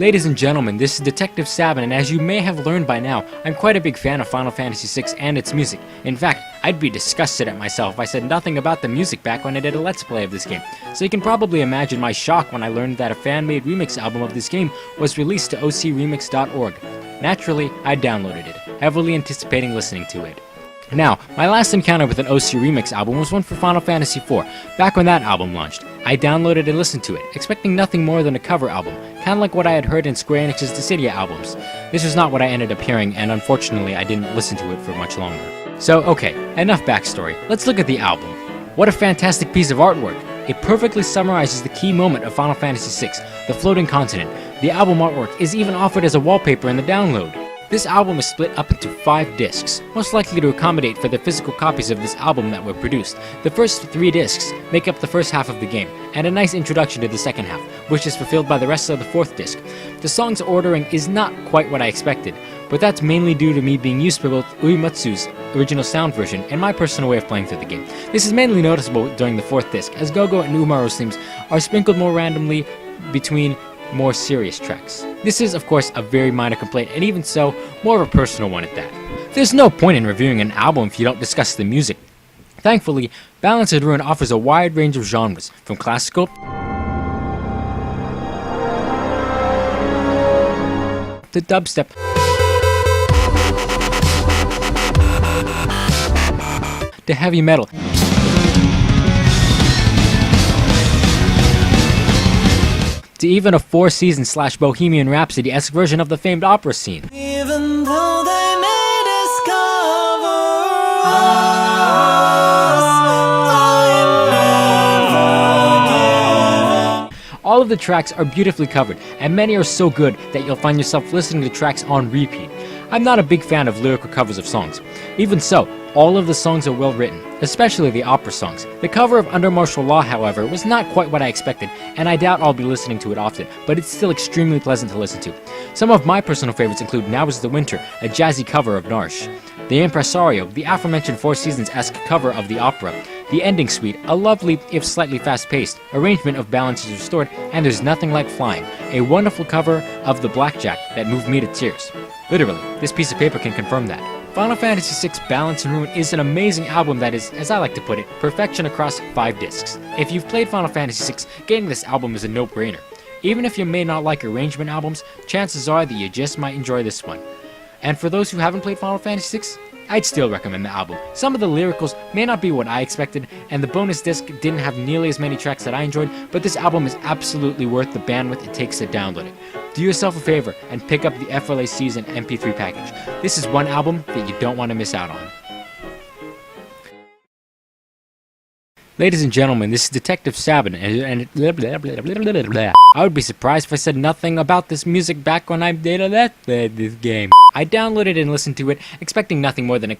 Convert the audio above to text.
Ladies and gentlemen, this is Detective Sabin, and as you may have learned by now, I'm quite a big fan of Final Fantasy VI and its music. In fact, I'd be disgusted at myself if I said nothing about the music back when I did a Let's Play of this game. So you can probably imagine my shock when I learned that a fan-made remix album of this game was released to ocremix.org. Naturally, I downloaded it, heavily anticipating listening to it. Now, my last encounter with an OC Remix album was one for Final Fantasy IV, back when that album launched. I downloaded and listened to it, expecting nothing more than a cover album, kinda like what I had heard in Square Enix's Dissidia albums. This was not what I ended up hearing, and unfortunately I didn't listen to it for much longer. So, okay, enough backstory. Let's look at the album. What a fantastic piece of artwork! It perfectly summarizes the key moment of Final Fantasy VI, the floating continent. The album artwork is even offered as a wallpaper in the download. This album is split up into 5 discs, most likely to accommodate for the physical copies of this album that were produced. The first 3 discs make up the first half of the game, and a nice introduction to the second half, which is fulfilled by the rest of the 4th disc. The song's ordering is not quite what I expected, but that's mainly due to me being used to both Uematsu's original sound version and my personal way of playing through the game. This is mainly noticeable during the 4th disc, as Gogo and Umaro's themes are sprinkled more randomly between more serious tracks. This is, of course, a very minor complaint, and even so, more of a personal one at that. There's no point in reviewing an album if you don't discuss the music. Thankfully, Balanced Ruin offers a wide range of genres, from classical to dubstep to heavy metal. To even a 4-season/Bohemian Rhapsody-esque version of the famed opera scene. Even though they may discover us, I'm never given. All of the tracks are beautifully covered, and many are so good that you'll find yourself listening to tracks on repeat. I'm not a big fan of lyrical covers of songs. Even so, all of the songs are well written, especially the opera songs. The cover of Under Martial Law, however, was not quite what I expected, and I doubt I'll be listening to it often, but it's still extremely pleasant to listen to. Some of my personal favorites include Now Is the Winter, a jazzy cover of Narsh, The Impresario, the aforementioned Four Seasons-esque cover of the opera, The Ending Suite, a lovely, if slightly fast-paced, arrangement of Balance is Restored, and There's Nothing Like Flying, a wonderful cover of The Blackjack that moved me to tears. Literally, this piece of paper can confirm that. Final Fantasy VI Balance and Ruin is an amazing album that is, as I like to put it, perfection across 5 discs. If you've played Final Fantasy VI, getting this album is a no-brainer. Even if you may not like arrangement albums, chances are that you just might enjoy this one. And for those who haven't played Final Fantasy VI, I'd still recommend the album. Some of the lyricals may not be what I expected, and the bonus disc didn't have nearly as many tracks that I enjoyed, but this album is absolutely worth the bandwidth it takes to download it. Do yourself a favor and pick up the FLA Season MP3 package. This is one album that you don't want to miss out on. Ladies and gentlemen, this is Detective Sabin, and I would be surprised if I said nothing about this music back when I did this game. I downloaded and listened to it, expecting nothing more than a